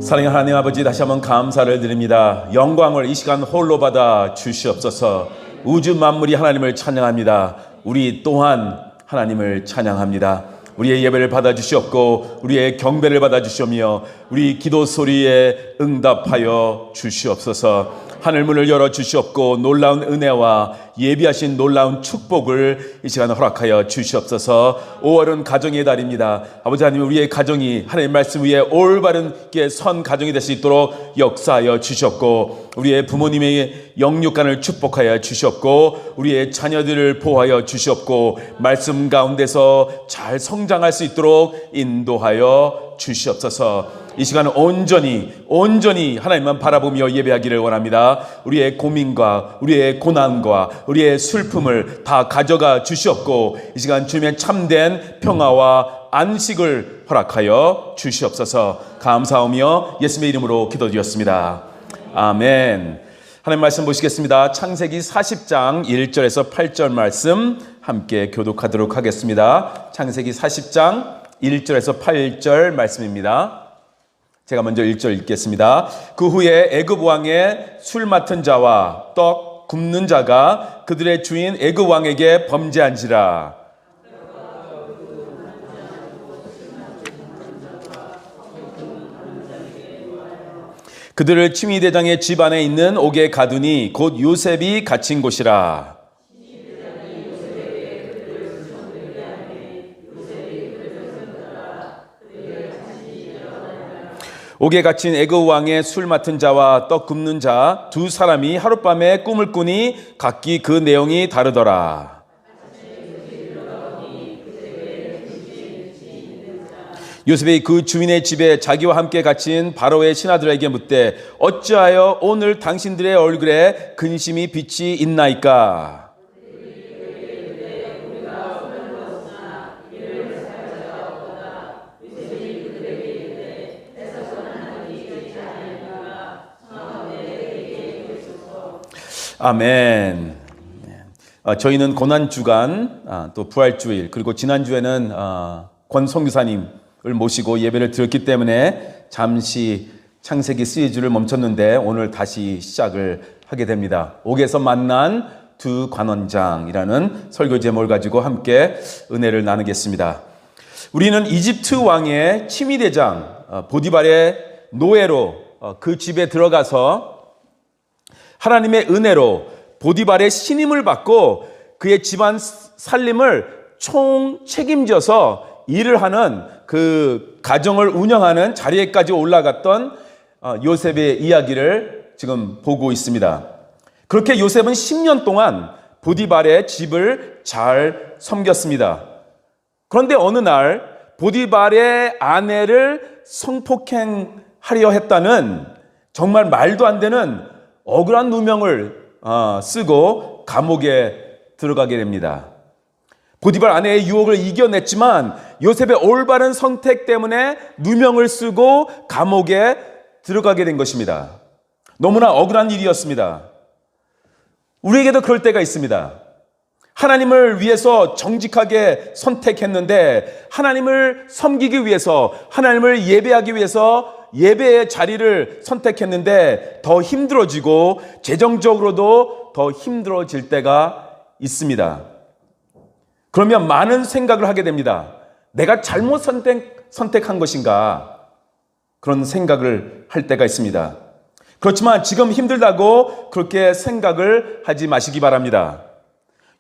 사랑의 하나님 아버지, 다시 한번 감사를 드립니다. 영광을 이 시간 홀로 받아 주시옵소서. 우주 만물이 하나님을 찬양합니다. 우리 또한 하나님을 찬양합니다. 우리의 예배를 받아주시옵고 우리의 경배를 받아주시오며 우리 기도 소리에 응답하여 주시옵소서. 하늘문을 열어주시옵고 놀라운 은혜와 예비하신 놀라운 축복을 이 시간에 허락하여 주시옵소서. 5월은 가정의 달입니다. 아버지 하나님, 우리의 가정이 하나님의 말씀 위에 올바르게 선 가정이 될 수 있도록 역사하여 주시옵고 우리의 부모님의 영육간을 축복하여 주시옵고 우리의 자녀들을 보호하여 주시옵고 말씀 가운데서 잘 성장할 수 있도록 인도하여 주시옵소서. 이 시간은 온전히 하나님만 바라보며 예배하기를 원합니다. 우리의 고민과 우리의 고난과 우리의 슬픔을 다 가져가 주시옵고 이 시간 주님의 참된 평화와 안식을 허락하여 주시옵소서. 감사하며 예수님의 이름으로 기도드렸습니다. 아멘. 하나님 말씀 보시겠습니다. 창세기 40장 1절에서 8절 말씀 함께 교독하도록 하겠습니다. 창세기 40장 1절에서 8절 말씀입니다. 제가 먼저 1절 읽겠습니다. 그 후에 애굽 왕의 술 맡은 자와 떡 굽는 자가 그들의 주인 애굽 왕에게 범죄한지라. 그들을 치미대장의 집 안에 있는 옥에 가두니 곧 요셉이 갇힌 곳이라. 옥에 갇힌 애굽 왕의 술 맡은 자와 떡 굽는 자 두 사람이 하룻밤에 꿈을 꾸니 각기 그 내용이 다르더라. 요셉이 그 주인의 집에 자기와 함께 갇힌 바로의 신하들에게 묻되 어찌하여 오늘 당신들의 얼굴에 근심이 빛이 있나이까? 아멘. 저희는 고난주간 또 부활주일 그리고 지난주에는 권 선교사님을 모시고 예배를 드렸기 때문에 잠시 창세기 시리즈를 멈췄는데 오늘 다시 시작을 하게 됩니다. 옥에서 만난 두 관원장이라는 설교 제목을 가지고 함께 은혜를 나누겠습니다. 우리는 이집트 왕의 치미대장 보디발의 노예로 그 집에 들어가서 하나님의 은혜로 보디발의 신임을 받고 그의 집안 살림을 총 책임져서 일을 하는 그 가정을 운영하는 자리에까지 올라갔던 요셉의 이야기를 지금 보고 있습니다. 그렇게 요셉은 10년 동안 보디발의 집을 잘 섬겼습니다. 그런데 어느 날 보디발의 아내를 성폭행하려 했다는 정말 말도 안 되는 억울한 누명을 쓰고 감옥에 들어가게 됩니다. 보디발 아내의 유혹을 이겨냈지만 요셉의 올바른 선택 때문에 누명을 쓰고 감옥에 들어가게 된 것입니다. 너무나 억울한 일이었습니다. 우리에게도 그럴 때가 있습니다. 하나님을 위해서 정직하게 선택했는데 하나님을 섬기기 위해서 하나님을 예배하기 위해서 예배의 자리를 선택했는데 더 힘들어지고 재정적으로도 더 힘들어질 때가 있습니다. 그러면 많은 생각을 하게 됩니다. 내가 잘못 선택한 것인가? 그런 생각을 할 때가 있습니다. 그렇지만 지금 힘들다고 그렇게 생각을 하지 마시기 바랍니다.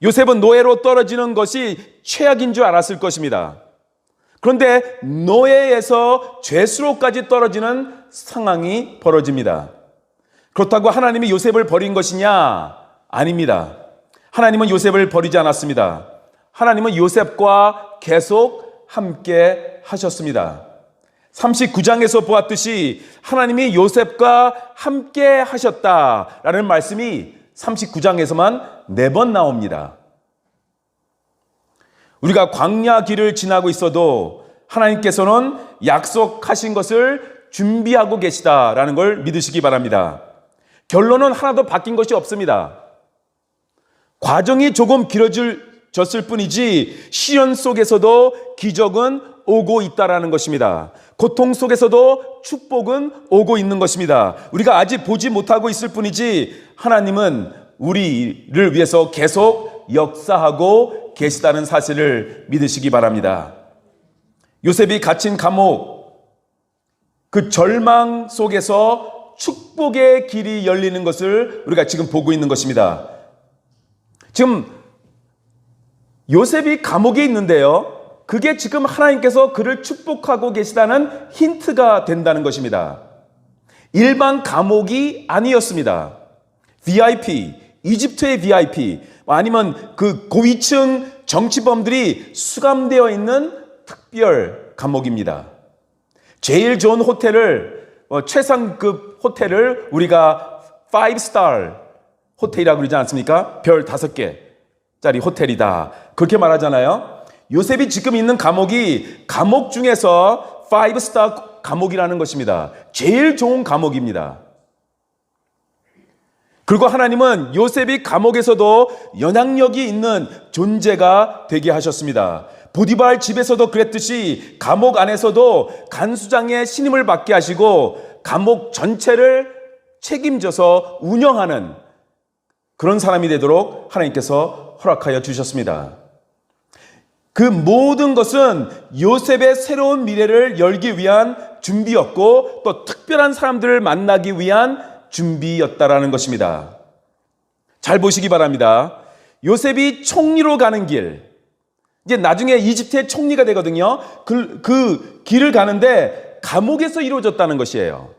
요셉은 노예로 떨어지는 것이 최악인 줄 알았을 것입니다. 그런데 노예에서 죄수로까지 떨어지는 상황이 벌어집니다. 그렇다고 하나님이 요셉을 버린 것이냐? 아닙니다. 하나님은 요셉을 버리지 않았습니다. 하나님은 요셉과 계속 함께 하셨습니다. 39장에서 보았듯이 하나님이 요셉과 함께 하셨다라는 말씀이 39장에서만 4번 나옵니다. 우리가 광야 길을 지나고 있어도 하나님께서는 약속하신 것을 준비하고 계시다라는 걸 믿으시기 바랍니다. 결론은 하나도 바뀐 것이 없습니다. 과정이 조금 길어졌을 뿐이지 시련 속에서도 기적은 오고 있다라는 것입니다. 고통 속에서도 축복은 오고 있는 것입니다. 우리가 아직 보지 못하고 있을 뿐이지 하나님은 우리를 위해서 계속 역사하고 계시다는 사실을 믿으시기 바랍니다. 요셉이 갇힌 감옥, 그 절망 속에서 축복의 길이 열리는 것을 우리가 지금 보고 있는 것입니다. 지금 요셉이 감옥에 있는데요, 그게 지금 하나님께서 그를 축복하고 계시다는 힌트가 된다는 것입니다. 일반 감옥이 아니었습니다. VIP, 이집트의 VIP, 아니면 그 고위층 정치범들이 수감되어 있는 특별 감옥입니다. 제일 좋은 호텔을, 최상급 호텔을 우리가 5스타 호텔이라고 그러지 않습니까? 별 5개짜리 호텔이다, 그렇게 말하잖아요. 요셉이 지금 있는 감옥이 감옥 중에서 5스타 감옥이라는 것입니다. 제일 좋은 감옥입니다. 그리고 하나님은 요셉이 감옥에서도 영향력이 있는 존재가 되게 하셨습니다. 보디발 집에서도 그랬듯이 감옥 안에서도 간수장의 신임을 받게 하시고 감옥 전체를 책임져서 운영하는 그런 사람이 되도록 하나님께서 허락하여 주셨습니다. 그 모든 것은 요셉의 새로운 미래를 열기 위한 준비였고 또 특별한 사람들을 만나기 위한 준비였다라는 것입니다. 잘 보시기 바랍니다. 요셉이 총리로 가는 길, 이제 나중에 이집트의 총리가 되거든요. 그 길을 가는데 감옥에서 이루어졌다는 것이에요.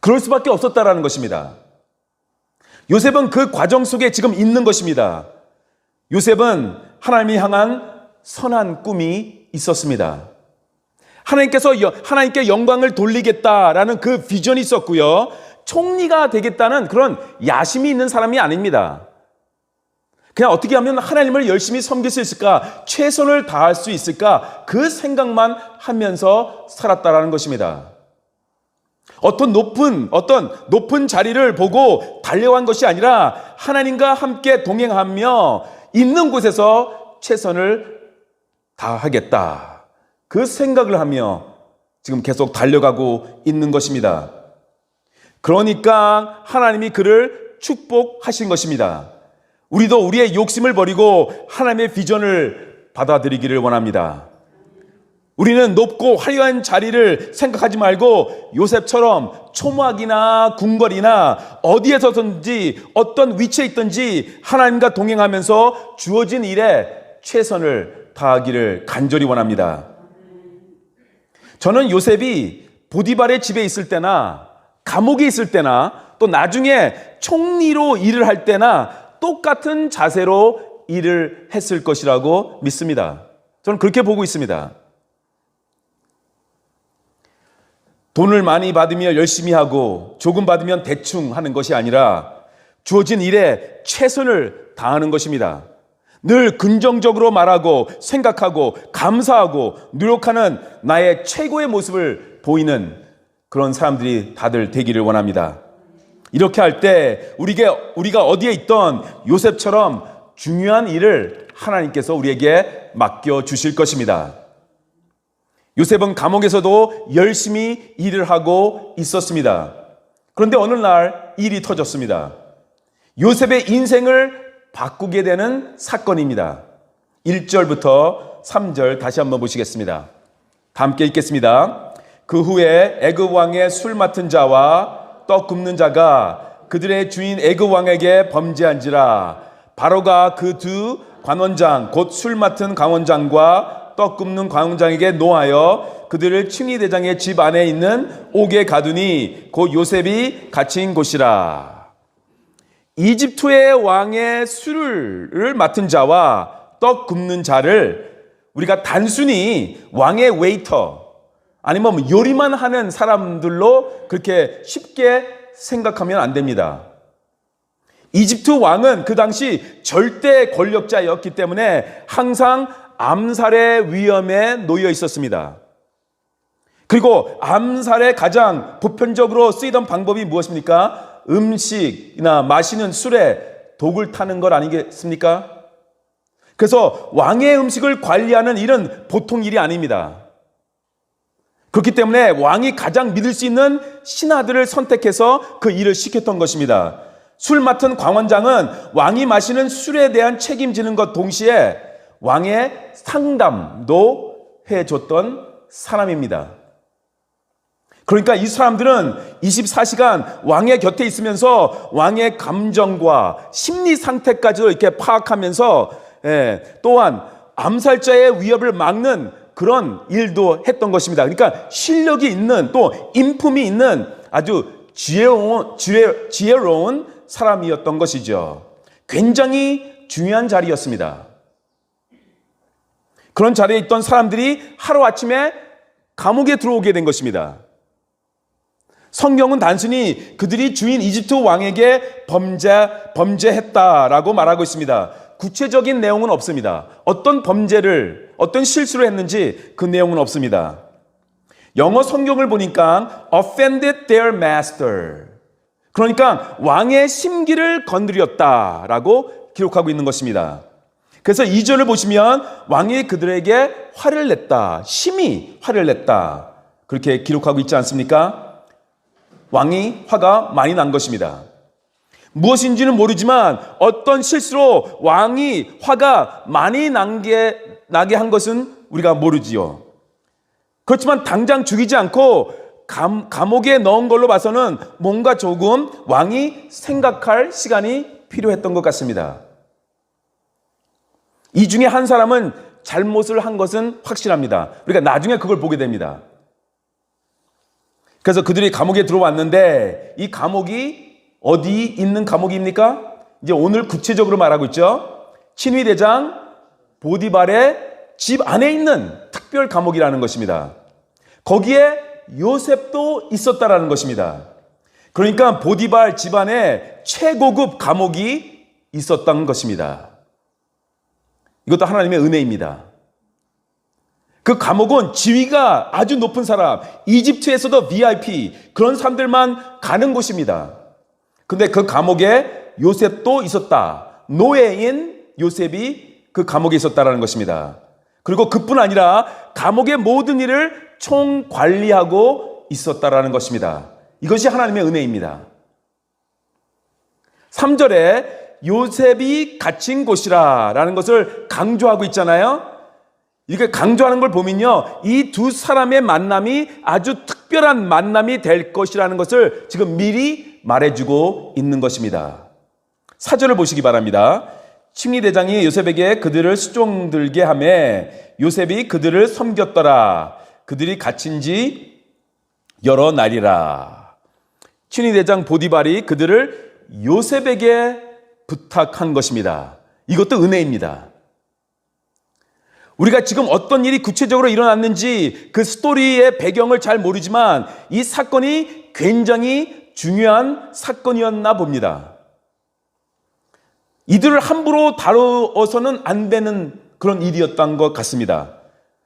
그럴 수밖에 없었다라는 것입니다. 요셉은 그 과정 속에 지금 있는 것입니다. 요셉은 하나님이 향한 선한 꿈이 있었습니다. 하나님께 영광을 돌리겠다라는 그 비전이 있었고요. 총리가 되겠다는 그런 야심이 있는 사람이 아닙니다. 그냥 어떻게 하면 하나님을 열심히 섬길 수 있을까, 최선을 다할 수 있을까, 그 생각만 하면서 살았다라는 것입니다. 어떤 높은 자리를 보고 달려간 것이 아니라 하나님과 함께 동행하며 있는 곳에서 최선을 다하겠다, 그 생각을 하며 지금 계속 달려가고 있는 것입니다. 그러니까 하나님이 그를 축복하신 것입니다. 우리도 우리의 욕심을 버리고 하나님의 비전을 받아들이기를 원합니다. 우리는 높고 화려한 자리를 생각하지 말고 요셉처럼 초막이나 궁궐이나 어디에서든지 어떤 위치에 있든지 하나님과 동행하면서 주어진 일에 최선을 다하기를 간절히 원합니다. 저는 요셉이 보디발의 집에 있을 때나 감옥에 있을 때나 또 나중에 총리로 일을 할 때나 똑같은 자세로 일을 했을 것이라고 믿습니다. 저는 그렇게 보고 있습니다. 돈을 많이 받으며 열심히 하고 조금 받으면 대충 하는 것이 아니라 주어진 일에 최선을 다하는 것입니다. 늘 긍정적으로 말하고 생각하고 감사하고 노력하는 나의 최고의 모습을 보이는 그런 사람들이 다들 되기를 원합니다. 이렇게 할 때 우리가 어디에 있던 요셉처럼 중요한 일을 하나님께서 우리에게 맡겨주실 것입니다. 요셉은 감옥에서도 열심히 일을 하고 있었습니다. 그런데 어느 날 일이 터졌습니다. 요셉의 인생을 바꾸게 되는 사건입니다. 1절부터 3절 다시 한번 보시겠습니다. 다 함께 읽겠습니다. 그 후에 애굽 왕의 술 맡은 자와 떡 굽는 자가 그들의 주인 애굽 왕에게 범죄한지라. 바로가 그 두 관원장 곧 술 맡은 관원장과 떡 굽는 관원장에게 노하여 그들을 칭의대장의 집 안에 있는 옥에 가두니 곧 요셉이 갇힌 곳이라. 이집트의 왕의 술을 맡은 자와 떡 굽는 자를 우리가 단순히 왕의 웨이터 아니면 요리만 하는 사람들로 그렇게 쉽게 생각하면 안 됩니다. 이집트 왕은 그 당시 절대 권력자였기 때문에 항상 암살의 위험에 놓여 있었습니다. 그리고 암살의 가장 보편적으로 쓰이던 방법이 무엇입니까? 음식이나 마시는 술에 독을 타는 것 아니겠습니까? 그래서 왕의 음식을 관리하는 일은 보통 일이 아닙니다. 그렇기 때문에 왕이 가장 믿을 수 있는 신하들을 선택해서 그 일을 시켰던 것입니다. 술 맡은 광원장은 왕이 마시는 술에 대한 책임지는 것 동시에 왕의 상담도 해줬던 사람입니다. 그러니까 이 사람들은 24시간 왕의 곁에 있으면서 왕의 감정과 심리 상태까지도 이렇게 파악하면서 또한 암살자의 위협을 막는 그런 일도 했던 것입니다. 그러니까 실력이 있는 또 인품이 있는 아주 지혜로운 사람이었던 것이죠. 굉장히 중요한 자리였습니다. 그런 자리에 있던 사람들이 하루아침에 감옥에 들어오게 된 것입니다. 성경은 단순히 그들이 주인 이집트 왕에게 범죄했다라고 말하고 있습니다. 구체적인 내용은 없습니다. 어떤 실수를 했는지 그 내용은 없습니다. 영어 성경을 보니까 offended their master. 그러니까 왕의 심기를 건드렸다라고 기록하고 있는 것입니다. 그래서 2절을 보시면 왕이 그들에게 화를 냈다. 심히 화를 냈다. 그렇게 기록하고 있지 않습니까? 왕이 화가 많이 난 것입니다. 무엇인지는 모르지만 어떤 실수로 왕이 화가 많이 나게 한 것은 우리가 모르지요. 그렇지만 당장 죽이지 않고 감옥에 넣은 걸로 봐서는 뭔가 조금 왕이 생각할 시간이 필요했던 것 같습니다. 이 중에 한 사람은 잘못을 한 것은 확실합니다. 우리가 나중에 그걸 보게 됩니다. 그래서 그들이 감옥에 들어왔는데 이 감옥이 어디 있는 감옥입니까? 이제 오늘 구체적으로 말하고 있죠. 친위대장 보디발의 집 안에 있는 특별 감옥이라는 것입니다. 거기에 요셉도 있었다라는 것입니다. 그러니까 보디발 집안에 최고급 감옥이 있었던 것입니다. 이것도 하나님의 은혜입니다. 그 감옥은 지위가 아주 높은 사람, 이집트에서도 VIP, 그런 사람들만 가는 곳입니다. 근데 그 감옥에 요셉도 있었다. 노예인 요셉이 그 감옥에 있었다라는 것입니다. 그리고 그뿐 아니라 감옥의 모든 일을 총관리하고 있었다라는 것입니다. 이것이 하나님의 은혜입니다. 3절에 요셉이 갇힌 곳이라 라는 것을 강조하고 있잖아요. 이렇게 강조하는 걸 보면요, 이 두 사람의 만남이 아주 특별한 만남이 될 것이라는 것을 지금 미리 말해주고 있는 것입니다. 4절을 보시기 바랍니다. 친위대장이 요셉에게 그들을 수종들게 하매 요셉이 그들을 섬겼더라. 그들이 갇힌 지 여러 날이라. 친위대장 보디발이 그들을 요셉에게 부탁한 것입니다. 이것도 은혜입니다. 우리가 지금 어떤 일이 구체적으로 일어났는지 그 스토리의 배경을 잘 모르지만 이 사건이 굉장히 중요한 사건이었나 봅니다. 이들을 함부로 다루어서는 안 되는 그런 일이었던 것 같습니다.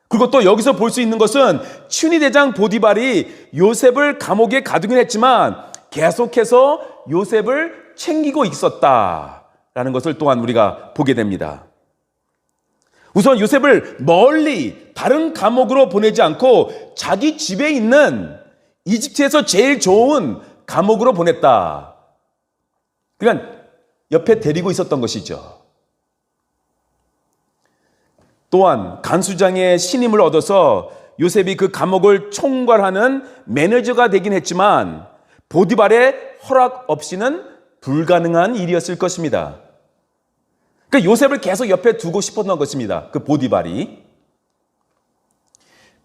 그리고 또 여기서 볼 수 있는 것은 친위대장 보디발이 요셉을 감옥에 가두긴 했지만 계속해서 요셉을 챙기고 있었다라는 것을 또한 우리가 보게 됩니다. 우선 요셉을 멀리 다른 감옥으로 보내지 않고 자기 집에 있는 이집트에서 제일 좋은 감옥으로 보냈다. 그러니까 옆에 데리고 있었던 것이죠. 또한 간수장의 신임을 얻어서 요셉이 그 감옥을 총괄하는 매니저가 되긴 했지만 보디발의 허락 없이는 불가능한 일이었을 것입니다. 그러니까 요셉을 계속 옆에 두고 싶었던 것입니다. 그 보디발이.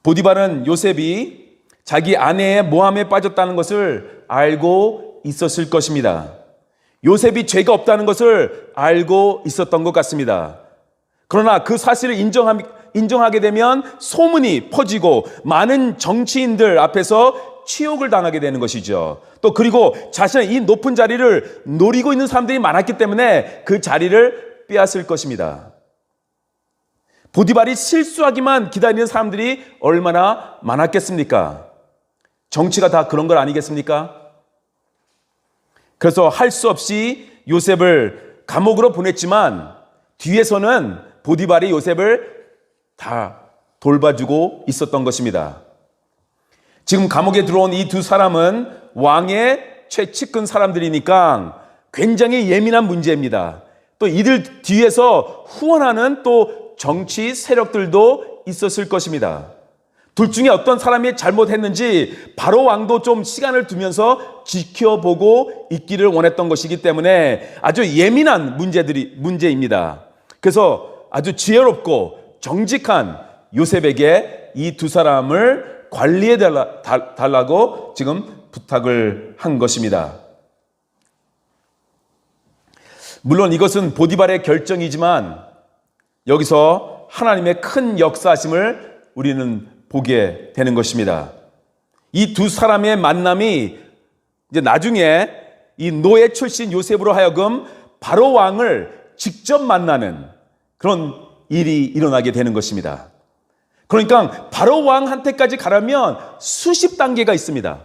보디발은 요셉이 자기 아내의 모함에 빠졌다는 것을 알고 있었을 것입니다. 요셉이 죄가 없다는 것을 알고 있었던 것 같습니다. 그러나 그 사실을 인정하게 되면 소문이 퍼지고 많은 정치인들 앞에서 치욕을 당하게 되는 것이죠. 또 그리고 자신의 이 높은 자리를 노리고 있는 사람들이 많았기 때문에 그 자리를 빼앗을 것입니다. 보디발이 실수하기만 기다리는 사람들이 얼마나 많았겠습니까? 정치가 다 그런 걸 아니겠습니까? 그래서 할 수 없이 요셉을 감옥으로 보냈지만 뒤에서는 보디발이 요셉을 다 돌봐주고 있었던 것입니다. 지금 감옥에 들어온 이 두 사람은 왕의 최측근 사람들이니까 굉장히 예민한 문제입니다. 또 이들 뒤에서 후원하는 또 정치 세력들도 있었을 것입니다. 둘 중에 어떤 사람이 잘못했는지 바로 왕도 좀 시간을 두면서 지켜보고 있기를 원했던 것이기 때문에 아주 예민한 문제입니다. 그래서 아주 지혜롭고 정직한 요셉에게 이 두 사람을 관리해 달라고 지금 부탁을 한 것입니다. 물론 이것은 보디발의 결정이지만 여기서 하나님의 큰 역사하심을 우리는 보게 되는 것입니다. 이 두 사람의 만남이 이제 나중에 이 노예 출신 요셉으로 하여금 바로 왕을 직접 만나는 그런 일이 일어나게 되는 것입니다. 그러니까 바로 왕한테까지 가려면 수십 단계가 있습니다.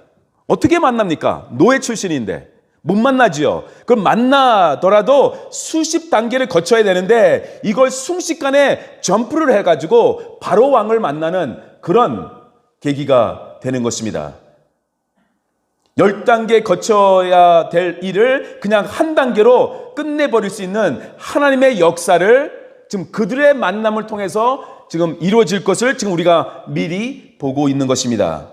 어떻게 만납니까? 노예 출신인데 못 만나지요. 그럼 만나더라도 수십 단계를 거쳐야 되는데 이걸 순식간에 점프를 해가지고 바로 왕을 만나는 그런 계기가 되는 것입니다. 10단계 거쳐야 될 일을 그냥 한 단계로 끝내버릴 수 있는 하나님의 역사를 지금 그들의 만남을 통해서 지금 이루어질 것을 지금 우리가 미리 보고 있는 것입니다.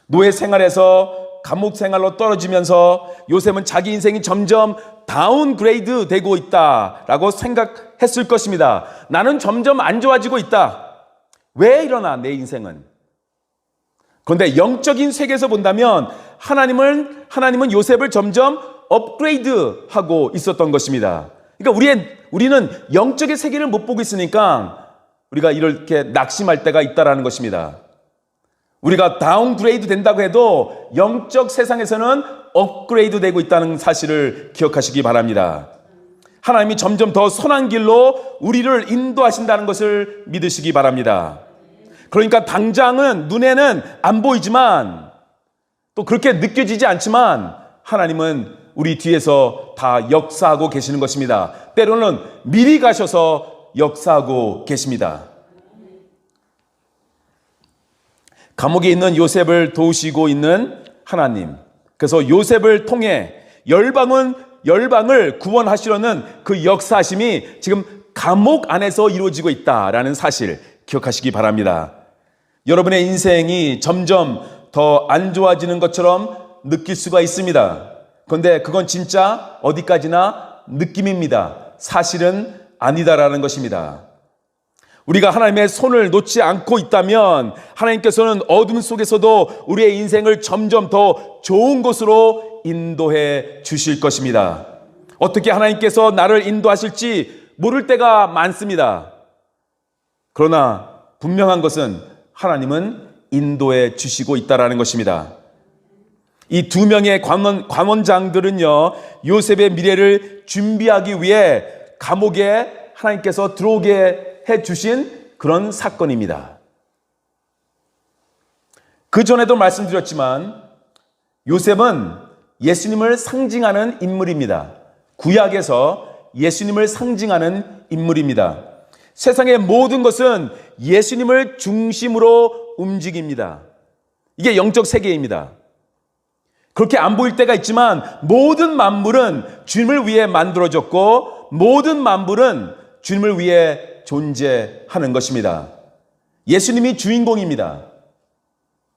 노예 생활에서 감옥 생활로 떨어지면서 요셉은 자기 인생이 점점 다운그레이드 되고 있다라고 생각했을 것입니다. 나는 점점 안 좋아지고 있다. 왜 이러나 내 인생은? 그런데 영적인 세계에서 본다면 하나님은 요셉을 점점 업그레이드하고 있었던 것입니다. 그러니까 우리는 영적인 세계를 못 보고 있으니까 우리가 이렇게 낙심할 때가 있다라는 것입니다. 우리가 다운그레이드 된다고 해도 영적 세상에서는 업그레이드 되고 있다는 사실을 기억하시기 바랍니다. 하나님이 점점 더 선한 길로 우리를 인도하신다는 것을 믿으시기 바랍니다. 그러니까 당장은 눈에는 안 보이지만 또 그렇게 느껴지지 않지만 하나님은 우리 뒤에서 다 역사하고 계시는 것입니다. 때로는 미리 가셔서 역사하고 계십니다. 감옥에 있는 요셉을 도우시고 있는 하나님. 그래서 요셉을 통해 열방을 구원하시려는 그 역사하심이 지금 감옥 안에서 이루어지고 있다라는 사실 기억하시기 바랍니다. 여러분의 인생이 점점 더 안 좋아지는 것처럼 느낄 수가 있습니다. 그런데 그건 진짜 어디까지나 느낌입니다. 사실은 아니다라는 것입니다. 우리가 하나님의 손을 놓지 않고 있다면 하나님께서는 어둠 속에서도 우리의 인생을 점점 더 좋은 곳으로 인도해 주실 것입니다. 어떻게 하나님께서 나를 인도하실지 모를 때가 많습니다. 그러나 분명한 것은 하나님은 인도해 주시고 있다라는 것입니다. 이 두 명의 관원장들은요, 요셉의 미래를 준비하기 위해 감옥에 하나님께서 들어오게 해 주신 그런 사건입니다. 그 전에도 말씀드렸지만 요셉은 예수님을 상징하는 인물입니다. 구약에서 예수님을 상징하는 인물입니다. 세상의 모든 것은 예수님을 중심으로 움직입니다. 이게 영적 세계입니다. 그렇게 안 보일 때가 있지만 모든 만물은 주님을 위해 만들어졌고 모든 만물은 주님을 위해 존재하는 것입니다. 예수님이 주인공입니다.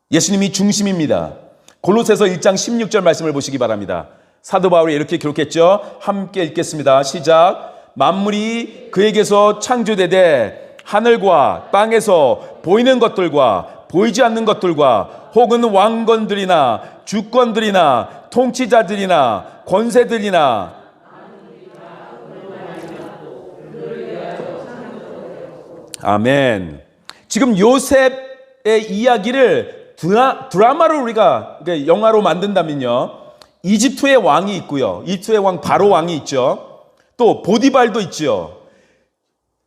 예수님이 중심입니다. 골로새서 1장 16절 말씀을 보시기 바랍니다. 사도 바울이 이렇게 기록했죠. 함께 읽겠습니다. 시작. 만물이 그에게서 창조되되 하늘과 땅에서 보이는 것들과 보이지 않는 것들과 혹은 왕건들이나 주권들이나 통치자들이나 권세들이나 아멘. 지금 요셉의 이야기를 드라마로 우리가 영화로 만든다면요, 이집트의 왕이 있고요, 이집트의 왕 바로 왕이 있죠, 또 보디발도 있죠.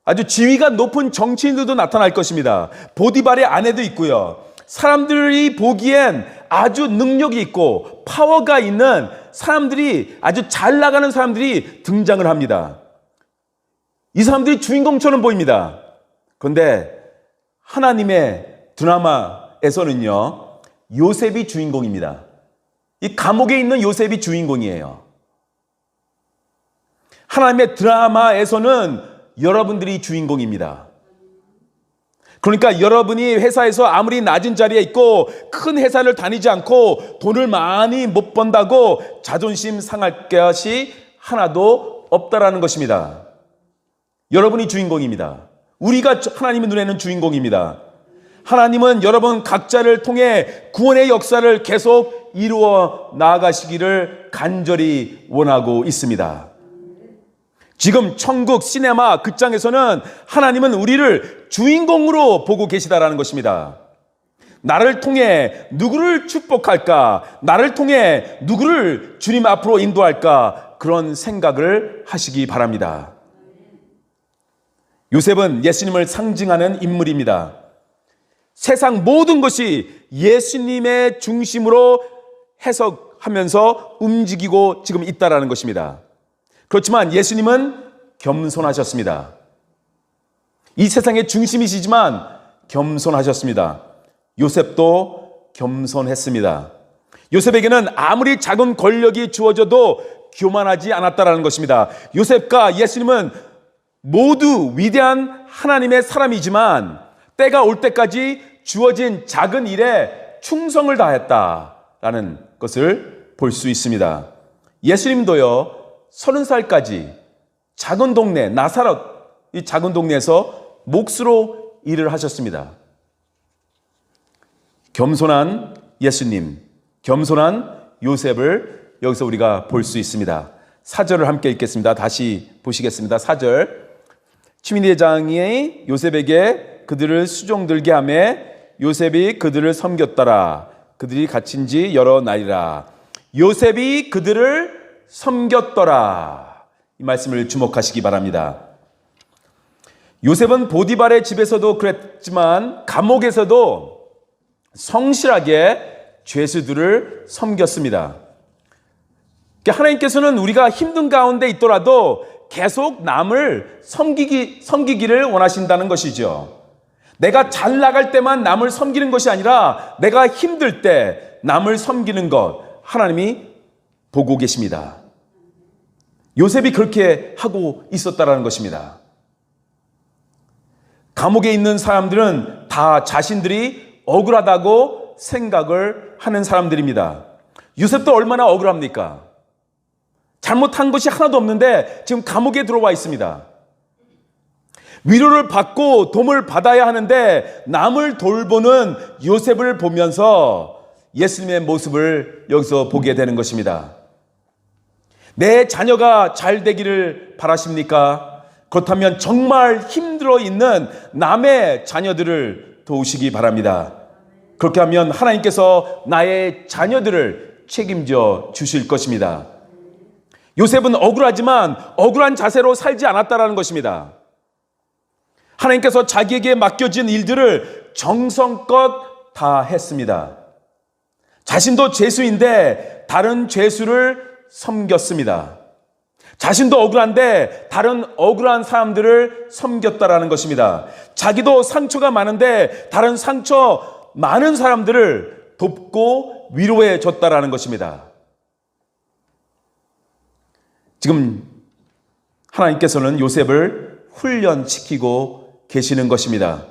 아주 지위가 높은 정치인들도 나타날 것입니다. 보디발의 아내도 있고요. 사람들이 보기엔 아주 능력이 있고 파워가 있는 사람들이, 아주 잘 나가는 사람들이 등장을 합니다. 이 사람들이 주인공처럼 보입니다. 그런데 하나님의 드라마에서는요, 요셉이 주인공입니다. 이 감옥에 있는 요셉이 주인공이에요. 하나님의 드라마에서는 여러분들이 주인공입니다. 그러니까 여러분이 회사에서 아무리 낮은 자리에 있고 큰 회사를 다니지 않고 돈을 많이 못 번다고 자존심 상할 것이 하나도 없다라는 것입니다. 여러분이 주인공입니다. 우리가 하나님의 눈에는 주인공입니다. 하나님은 여러분 각자를 통해 구원의 역사를 계속 이루어 나아가시기를 간절히 원하고 있습니다. 지금 천국 시네마 극장에서는 하나님은 우리를 주인공으로 보고 계시다라는 것입니다. 나를 통해 누구를 축복할까? 나를 통해 누구를 주님 앞으로 인도할까? 그런 생각을 하시기 바랍니다. 요셉은 예수님을 상징하는 인물입니다. 세상 모든 것이 예수님의 중심으로 해석하면서 움직이고 지금 있다라는 것입니다. 그렇지만 예수님은 겸손하셨습니다. 이 세상의 중심이시지만 겸손하셨습니다. 요셉도 겸손했습니다. 요셉에게는 아무리 작은 권력이 주어져도 교만하지 않았다라는 것입니다. 요셉과 예수님은 모두 위대한 하나님의 사람이지만 때가 올 때까지 주어진 작은 일에 충성을 다했다라는 것을 볼 수 있습니다. 예수님도요, 30살까지 작은 동네 나사렛, 이 작은 동네에서 몫으로 일을 하셨습니다. 겸손한 예수님, 겸손한 요셉을 여기서 우리가 볼 수 있습니다. 4절을 함께 읽겠습니다. 다시 보시겠습니다. 4절. 치민대장이 요셉에게 그들을 수종들게 하매 요셉이 그들을 섬겼더라. 그들이 갇힌 지 여러 날이라. 요셉이 그들을 섬겼더라. 이 말씀을 주목하시기 바랍니다. 요셉은 보디발의 집에서도 그랬지만 감옥에서도 성실하게 죄수들을 섬겼습니다. 하나님께서는 우리가 힘든 가운데 있더라도 계속 남을 섬기기를 원하신다는 것이죠. 내가 잘 나갈 때만 남을 섬기는 것이 아니라 내가 힘들 때 남을 섬기는 것, 하나님이 보고 계십니다. 요셉이 그렇게 하고 있었다라는 것입니다. 감옥에 있는 사람들은 다 자신들이 억울하다고 생각을 하는 사람들입니다. 요셉도 얼마나 억울합니까? 잘못한 것이 하나도 없는데 지금 감옥에 들어와 있습니다. 위로를 받고 도움을 받아야 하는데 남을 돌보는 요셉을 보면서 예수님의 모습을 여기서 보게 되는 것입니다. 내 자녀가 잘 되기를 바라십니까? 그렇다면 정말 힘들어 있는 남의 자녀들을 도우시기 바랍니다. 그렇게 하면 하나님께서 나의 자녀들을 책임져 주실 것입니다. 요셉은 억울하지만 억울한 자세로 살지 않았다라는 것입니다. 하나님께서 자기에게 맡겨진 일들을 정성껏 다 했습니다. 자신도 죄수인데 다른 죄수를 섬겼습니다. 자신도 억울한데 다른 억울한 사람들을 섬겼다라는 것입니다. 자기도 상처가 많은데 다른 상처 많은 사람들을 돕고 위로해 줬다라는 것입니다. 지금 하나님께서는 요셉을 훈련시키고 계시는 것입니다.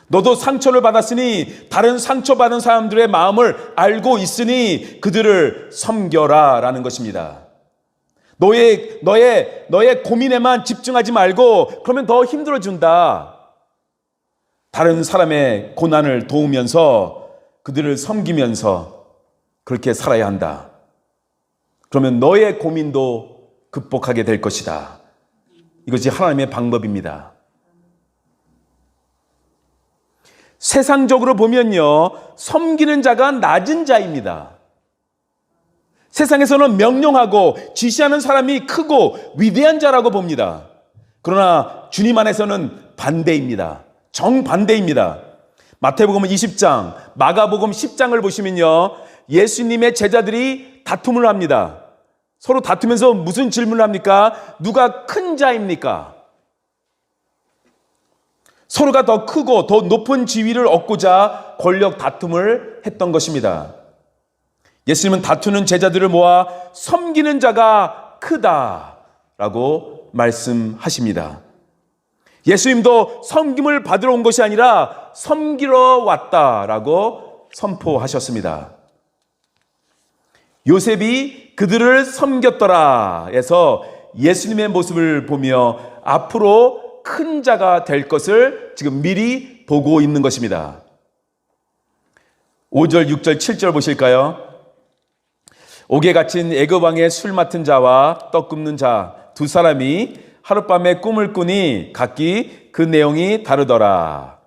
너도 상처를 받았으니 다른 상처받은 사람들의 마음을 알고 있으니 그들을 섬겨라 라는 것입니다. 너의 고민에만 집중하지 말고 그러면 더 힘들어진다. 다른 사람의 고난을 도우면서 그들을 섬기면서 그렇게 살아야 한다. 그러면 너의 고민도 극복하게 될 것이다. 이것이 하나님의 방법입니다. 세상적으로 보면요, 섬기는 자가 낮은 자입니다. 세상에서는 명령하고 지시하는 사람이 크고 위대한 자라고 봅니다. 그러나 주님 안에서는 반대입니다. 정반대입니다. 마태복음 20장, 마가복음 10장을 보시면요, 예수님의 제자들이 다툼을 합니다. 서로 다투면서 무슨 질문을 합니까? 누가 큰 자입니까? 서로가 더 크고 더 높은 지위를 얻고자 권력 다툼을 했던 것입니다. 예수님은 다투는 제자들을 모아 섬기는 자가 크다라고 말씀하십니다. 예수님도 섬김을 받으러 온 것이 아니라 섬기러 왔다라고 선포하셨습니다. 요셉이 그들을 섬겼더라 해서 예수님의 모습을 보며 앞으로 큰 자가 될 것을 지금 미리 보고 있는 것입니다. 5절, 6절, 7절 보실까요? 옥에 갇힌 애굽 왕의 술 맡은 자와 떡 굽는 자 두 사람이 하룻밤에 꿈을 꾸니 각기 그 내용이 다르더라.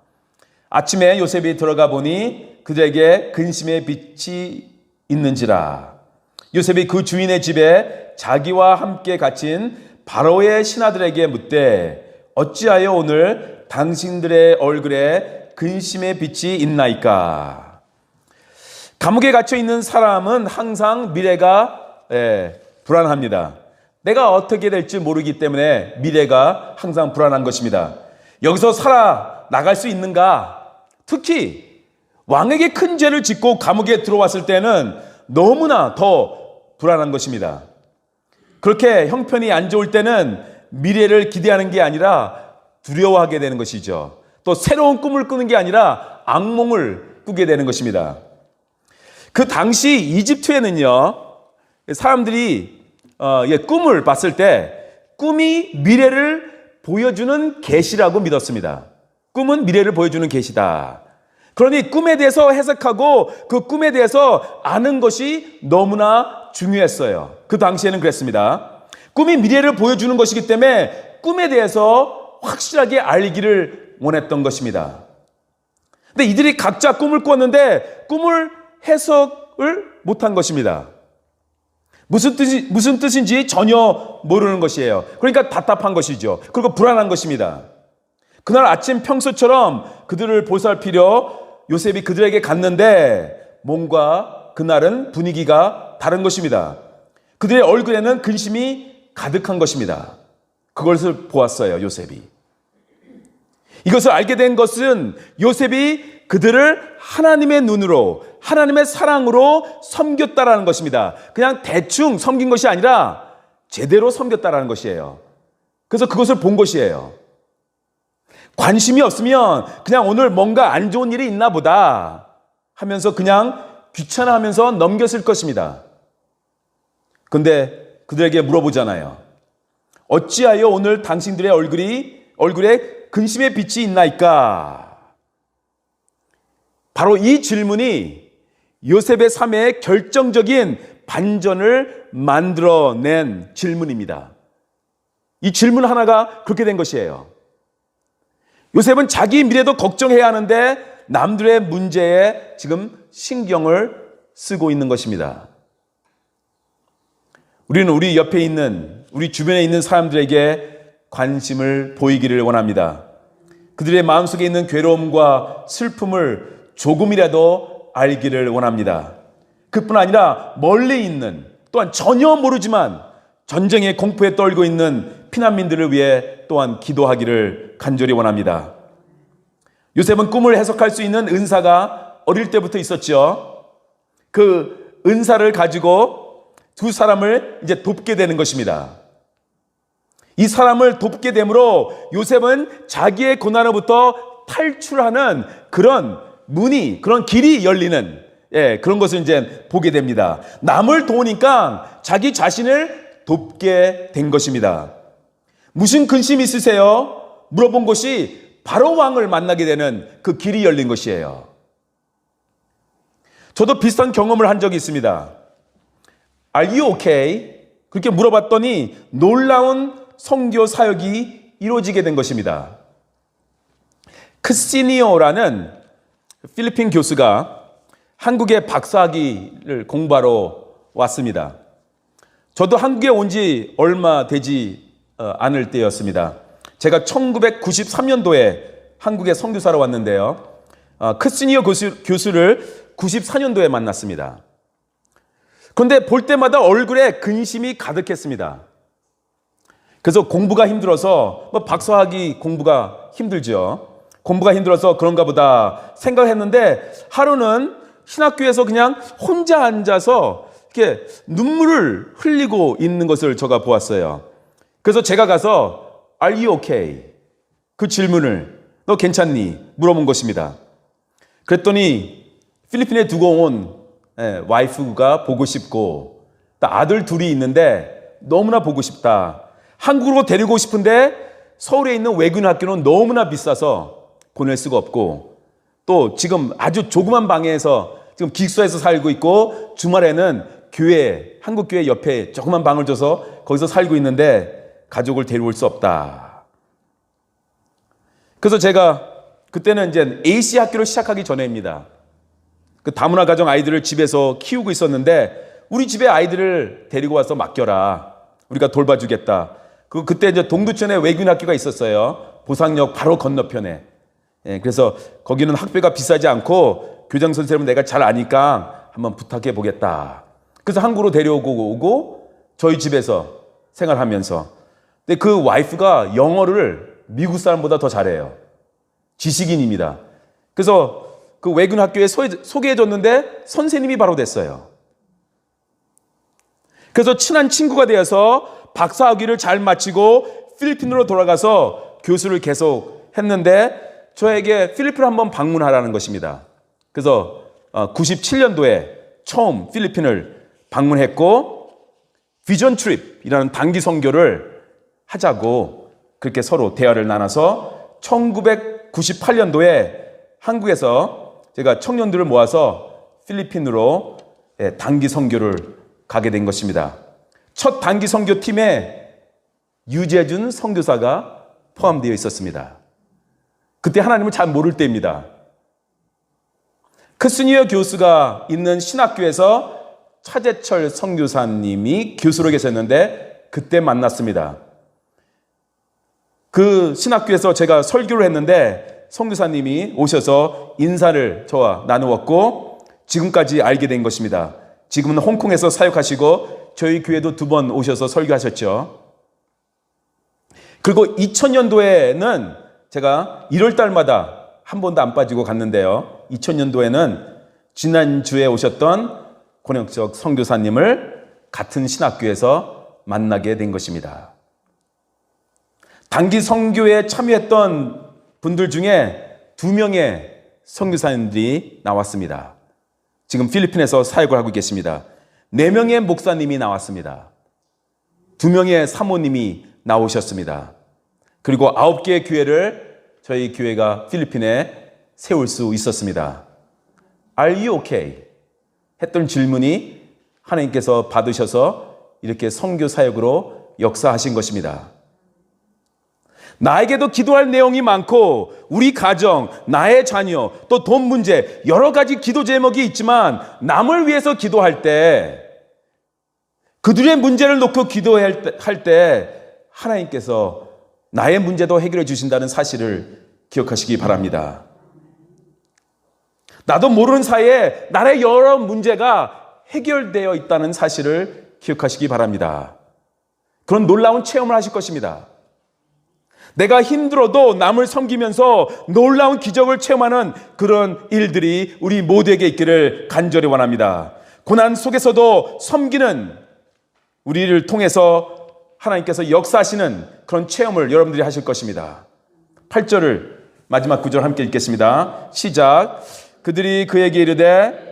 아침에 요셉이 들어가 보니 그들에게 근심의 빛이 있는지라. 요셉이 그 주인의 집에 자기와 함께 갇힌 바로의 신하들에게 묻되 어찌하여 오늘 당신들의 얼굴에 근심의 빛이 있나이까. 감옥에 갇혀 있는 사람은 항상 미래가 불안합니다. 내가 어떻게 될지 모르기 때문에 미래가 항상 불안한 것입니다. 여기서 살아나갈 수 있는가? 특히 왕에게 큰 죄를 짓고 감옥에 들어왔을 때는 너무나 더 불안한 것입니다. 그렇게 형편이 안 좋을 때는 미래를 기대하는 게 아니라 두려워하게 되는 것이죠. 또 새로운 꿈을 꾸는 게 아니라 악몽을 꾸게 되는 것입니다. 그 당시 이집트에는요, 사람들이 꿈을 봤을 때 꿈이 미래를 보여주는 계시라고 믿었습니다. 꿈은 미래를 보여주는 계시다. 그러니 꿈에 대해서 해석하고 그 꿈에 대해서 아는 것이 너무나 중요했어요. 그 당시에는 그랬습니다. 꿈이 미래를 보여주는 것이기 때문에 꿈에 대해서 확실하게 알기를 원했던 것입니다. 근데 이들이 각자 꿈을 꿨는데 꿈을 해석을 못한 것입니다. 무슨 뜻인지 전혀 모르는 것이에요. 그러니까 답답한 것이죠. 그리고 불안한 것입니다. 그날 아침 평소처럼 그들을 보살피려 요셉이 그들에게 갔는데 뭔가 그날은 분위기가 다른 것입니다. 그들의 얼굴에는 근심이 가득한 것입니다. 그것을 보았어요, 요셉이. 이것을 알게 된 것은 요셉이 그들을 하나님의 눈으로, 하나님의 사랑으로 섬겼다라는 것입니다. 그냥 대충 섬긴 것이 아니라 제대로 섬겼다라는 것이에요. 그래서 그것을 본 것이에요. 관심이 없으면 그냥 오늘 뭔가 안 좋은 일이 있나 보다 하면서 그냥 귀찮아하면서 넘겼을 것입니다. 그런데 그들에게 물어보잖아요. 어찌하여 오늘 당신들의 얼굴에 근심의 빛이 있나이까? 바로 이 질문이 요셉의 삶에 결정적인 반전을 만들어낸 질문입니다. 이 질문 하나가 그렇게 된 것이에요. 요셉은 자기 미래도 걱정해야 하는데 남들의 문제에 지금 신경을 쓰고 있는 것입니다. 우리는 우리 옆에 있는, 우리 주변에 있는 사람들에게 관심을 보이기를 원합니다. 그들의 마음속에 있는 괴로움과 슬픔을 조금이라도 알기를 원합니다. 그뿐 아니라 멀리 있는, 또한 전혀 모르지만 전쟁의 공포에 떨고 있는 피난민들을 위해 또한 기도하기를 간절히 원합니다. 요셉은 꿈을 해석할 수 있는 은사가 어릴 때부터 있었죠. 그 은사를 가지고 두 사람을 이제 돕게 되는 것입니다. 이 사람을 돕게 됨으로 요셉은 자기의 고난으로부터 탈출하는 그런 문이, 그런 길이 열리는 그런 것을 이제 보게 됩니다. 남을 도우니까 자기 자신을 돕게 된 것입니다. 무슨 근심 있으세요? 물어본 것이 바로 왕을 만나게 되는 그 길이 열린 것이에요. 저도 비슷한 경험을 한 적이 있습니다. Are you okay? 그렇게 물어봤더니 놀라운 선교 사역이 이루어지게 된 것입니다. 크시니오라는 필리핀 교수가 한국에 박사학위를 공부하러 왔습니다. 저도 한국에 온 지 얼마 되지 않을 때였습니다. 제가 1993년도에 한국에 선교사로 왔는데요. 크시니오 교수를 94년도에 만났습니다. 그런데 볼 때마다 얼굴에 근심이 가득했습니다. 그래서 공부가 힘들어서 박사학위 공부가 힘들죠. 공부가 힘들어서 그런가 보다 생각을 했는데 하루는 신학교에서 그냥 혼자 앉아서 이렇게 눈물을 흘리고 있는 것을 제가 보았어요. 그래서 제가 가서 Are you okay? 그 질문을 너 괜찮니? 물어본 것입니다. 그랬더니 필리핀에 두고 온 와이프가 보고 싶고 또 아들 둘이 있는데 너무나 보고 싶다. 한국으로 데리고 싶은데 서울에 있는 외국인 학교는 너무나 비싸서 보낼 수가 없고 또 지금 아주 조그만 방에서 지금 기숙사에서 살고 있고 주말에는 교회, 한국교회 옆에 조그만 방을 줘서 거기서 살고 있는데 가족을 데려올 수 없다. 그래서 제가 그때는 이제 AC 학교를 시작하기 전에입니다. 그 다문화 가정 아이들을 집에서 키우고 있었는데 우리 집에 아이들을 데리고 와서 맡겨라. 우리가 돌봐주겠다. 그때 이제 동두천에 외국인 학교가 있었어요. 보상역 바로 건너편에. 그래서 거기는 학비가 비싸지 않고 교장 선생님은 내가 잘 아니까 한번 부탁해 보겠다. 그래서 한국으로 데려오고 저희 집에서 생활하면서. 근데 그 와이프가 영어를 미국 사람보다 더 잘해요. 지식인입니다. 그래서 그 외국인 학교에 소개해줬는데 선생님이 바로 됐어요. 그래서 친한 친구가 되어서 박사학위를 잘 마치고 필리핀으로 돌아가서 교수를 계속 했는데 저에게 필리핀을 한번 방문하라는 것입니다. 그래서 97년도에 처음 필리핀을 방문했고 비전 트립이라는 단기 선교를 하자고 그렇게 서로 대화를 나눠서 1998년도에 한국에서 제가 청년들을 모아서 필리핀으로 단기 선교를 가게 된 것입니다. 첫 단기 선교팀에 유재준 선교사가 포함되어 있었습니다. 그때 하나님을 잘 모를 때입니다. 크스니어 교수가 있는 신학교에서 차재철 선교사님이 교수로 계셨는데 그때 만났습니다. 그 신학교에서 제가 설교를 했는데 선교사님이 오셔서 인사를 저와 나누었고 지금까지 알게 된 것입니다. 지금은 홍콩에서 사역하시고 저희 교회도 2번 오셔서 설교하셨죠. 그리고 2000년도에는 제가 1월 달마다 한 번도 안 빠지고 갔는데요. 2000년도에는 지난주에 오셨던 권영석 선교사님을 같은 신학교에서 만나게 된 것입니다. 단기 선교에 참여했던 분들 중에 2명의 선교사님들이 나왔습니다. 지금 필리핀에서 사역을 하고 계십니다. 4명의 목사님이 나왔습니다. 2명의 사모님이 나오셨습니다. 그리고 9개의 교회를 저희 교회가 필리핀에 세울 수 있었습니다. Are you okay? 했던 질문이 하나님께서 받으셔서 이렇게 선교 사역으로 역사하신 것입니다. 나에게도 기도할 내용이 많고 우리 가정, 나의 자녀, 또 돈 문제 여러 가지 기도 제목이 있지만 남을 위해서 기도할 때 그들의 문제를 놓고 기도할 때 하나님께서 나의 문제도 해결해 주신다는 사실을 기억하시기 바랍니다. 나도 모르는 사이에 나의 여러 문제가 해결되어 있다는 사실을 기억하시기 바랍니다. 그런 놀라운 체험을 하실 것입니다. 내가 힘들어도 남을 섬기면서 놀라운 기적을 체험하는 그런 일들이 우리 모두에게 있기를 간절히 원합니다. 고난 속에서도 섬기는 우리를 통해서 하나님께서 역사하시는 그런 체험을 여러분들이 하실 것입니다. 8절을 마지막 구절 함께 읽겠습니다. 시작. 그들이 그에게 이르되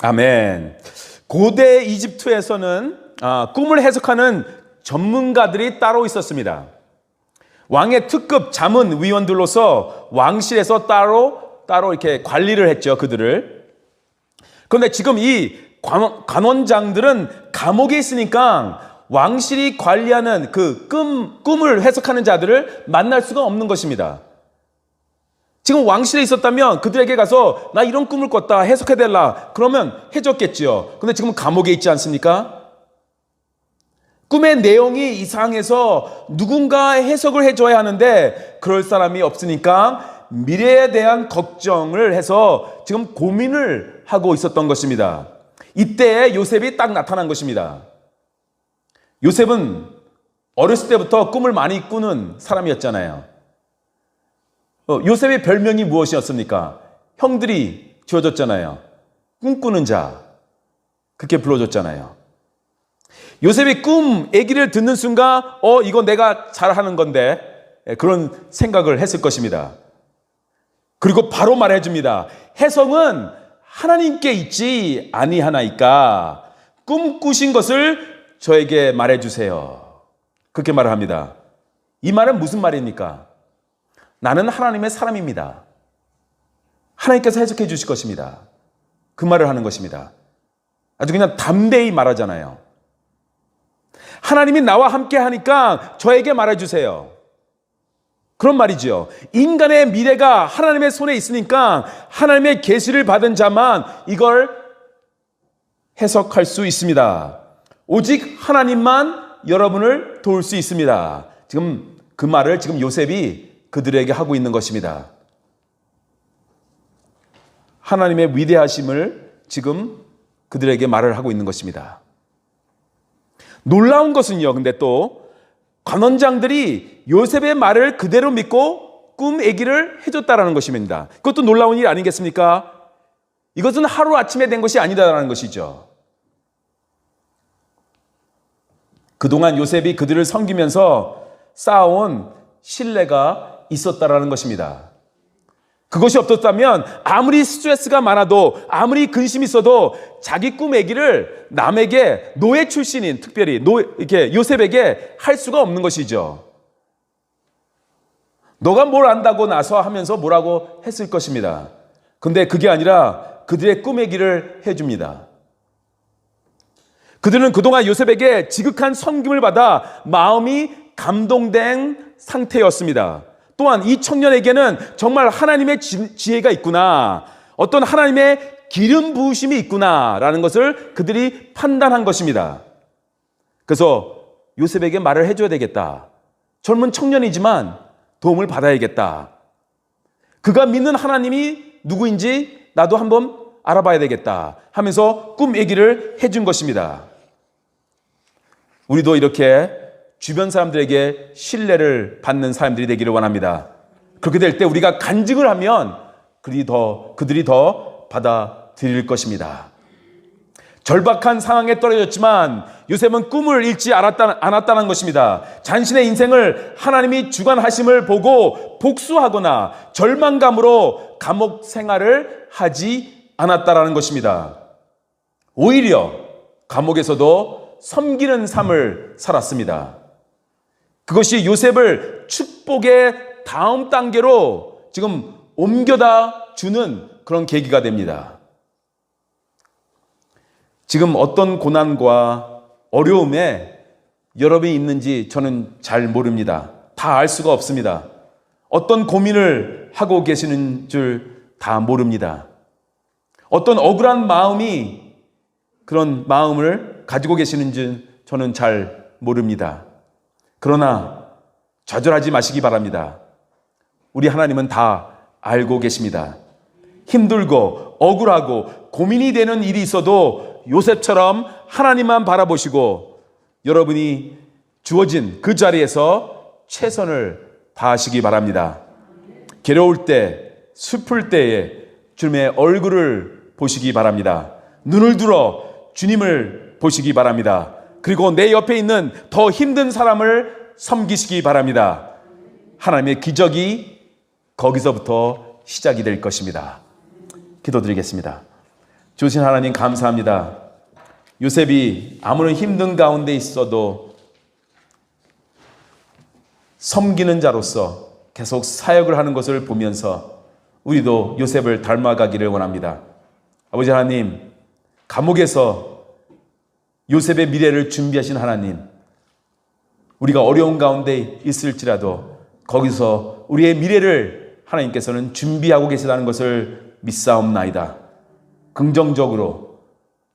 아멘. 고대 이집트에서는 꿈을 해석하는 전문가들이 따로 있었습니다. 왕의 특급 자문위원들로서 왕실에서 따로 이렇게 관리를 했죠, 그들을. 그런데 지금 이 관원장들은 감옥에 있으니까 왕실이 관리하는 그 꿈을 해석하는 자들을 만날 수가 없는 것입니다. 지금 왕실에 있었다면 그들에게 가서 나 이런 꿈을 꿨다 해석해달라 그러면 해줬겠지요. 그런데 지금 감옥에 있지 않습니까? 꿈의 내용이 이상해서 누군가 해석을 해줘야 하는데 그럴 사람이 없으니까 미래에 대한 걱정을 해서 지금 고민을 하고 있었던 것입니다. 이때에 요셉이 딱 나타난 것입니다. 요셉은 어렸을 때부터 꿈을 많이 꾸는 사람이었잖아요. 요셉의 별명이 무엇이었습니까? 형들이 지어줬잖아요. 꿈꾸는 자. 그렇게 불러줬잖아요. 요셉이 꿈 얘기를 듣는 순간 이거 내가 잘하는 건데 그런 생각을 했을 것입니다. 그리고 바로 말해줍니다. 해성은 하나님께 있지 아니하나이까 꿈꾸신 것을 저에게 말해주세요. 그렇게 말을 합니다. 이 말은 무슨 말입니까? 나는 하나님의 사람입니다. 하나님께서 해석해 주실 것입니다. 그 말을 하는 것입니다. 아주 그냥 담대히 말하잖아요. 하나님이 나와 함께 하니까 저에게 말해주세요. 그런 말이죠. 인간의 미래가 하나님의 손에 있으니까 하나님의 계시를 받은 자만 이걸 해석할 수 있습니다. 오직 하나님만 여러분을 도울 수 있습니다. 지금 그 말을 지금 요셉이 그들에게 하고 있는 것입니다. 하나님의 위대하심을 지금 그들에게 말을 하고 있는 것입니다. 놀라운 것은요, 근데 또 관원장들이 요셉의 말을 그대로 믿고 꿈 얘기를 해줬다라는 것입니다. 그것도 놀라운 일 아니겠습니까? 이것은 하루아침에 된 것이 아니다라는 것이죠. 그동안 요셉이 그들을 섬기면서 쌓아온 신뢰가 있었다라는 것입니다. 그것이 없었다면 아무리 스트레스가 많아도 아무리 근심이 있어도 자기 꿈 얘기를 남에게 노예 출신인 특별히 이렇게 요셉에게 할 수가 없는 것이죠. 너가 뭘 안다고 나서 하면서 뭐라고 했을 것입니다. 근데 그게 아니라 그들의 꿈 얘기를 해줍니다. 그들은 그동안 요셉에게 지극한 섬김을 받아 마음이 감동된 상태였습니다. 또한 이 청년에게는 정말 하나님의 지혜가 있구나, 어떤 하나님의 기름 부으심이 있구나라는 것을 그들이 판단한 것입니다. 그래서 요셉에게 말을 해줘야 되겠다. 젊은 청년이지만 도움을 받아야겠다. 그가 믿는 하나님이 누구인지 나도 한번 알아봐야 되겠다 하면서 꿈 얘기를 해준 것입니다. 우리도 이렇게 주변 사람들에게 신뢰를 받는 사람들이 되기를 원합니다. 그렇게 될 때 우리가 간증을 하면 그들이 더 받아들일 것입니다. 절박한 상황에 떨어졌지만 요셉은 꿈을 잃지 않았다는 것입니다. 자신의 인생을 하나님이 주관하심을 보고 복수하거나 절망감으로 감옥 생활을 하지 않았다라는 것입니다. 오히려 감옥에서도 섬기는 삶을 살았습니다. 그것이 요셉을 축복의 다음 단계로 지금 옮겨다 주는 그런 계기가 됩니다. 지금 어떤 고난과 어려움에 여러분이 있는지 저는 잘 모릅니다. 다 알 수가 없습니다. 어떤 고민을 하고 계시는 줄 다 모릅니다. 어떤 억울한 마음이 그런 마음을 가지고 계시는지 저는 잘 모릅니다. 그러나 좌절하지 마시기 바랍니다. 우리 하나님은 다 알고 계십니다. 힘들고 억울하고 고민이 되는 일이 있어도 요셉처럼 하나님만 바라보시고 여러분이 주어진 그 자리에서 최선을 다하시기 바랍니다. 괴로울 때, 슬플 때에 주님의 얼굴을 보시기 바랍니다. 눈을 들어 주님을 보시기 바랍니다. 그리고 내 옆에 있는 더 힘든 사람을 섬기시기 바랍니다. 하나님의 기적이 거기서부터 시작이 될 것입니다. 기도드리겠습니다. 주신 하나님 감사합니다. 요셉이 아무런 힘든 가운데 있어도 섬기는 자로서 계속 사역을 하는 것을 보면서 우리도 요셉을 닮아가기를 원합니다. 아버지 하나님, 감옥에서 요셉의 미래를 준비하신 하나님, 우리가 어려운 가운데 있을지라도 거기서 우리의 미래를 하나님께서는 준비하고 계시다는 것을 믿사옵나이다. 긍정적으로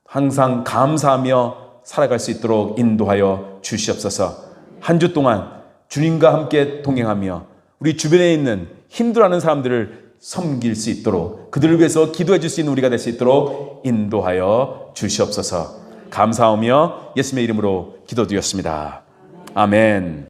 항상 감사하며 살아갈 수 있도록 인도하여 주시옵소서. 한 주 동안 주님과 함께 동행하며 우리 주변에 있는 힘들어하는 사람들을 섬길 수 있도록, 그들을 위해서 기도해 줄 수 있는 우리가 될 수 있도록 인도하여 주시옵소서. 감사하며 예수님의 이름으로 기도드렸습니다. 아멘.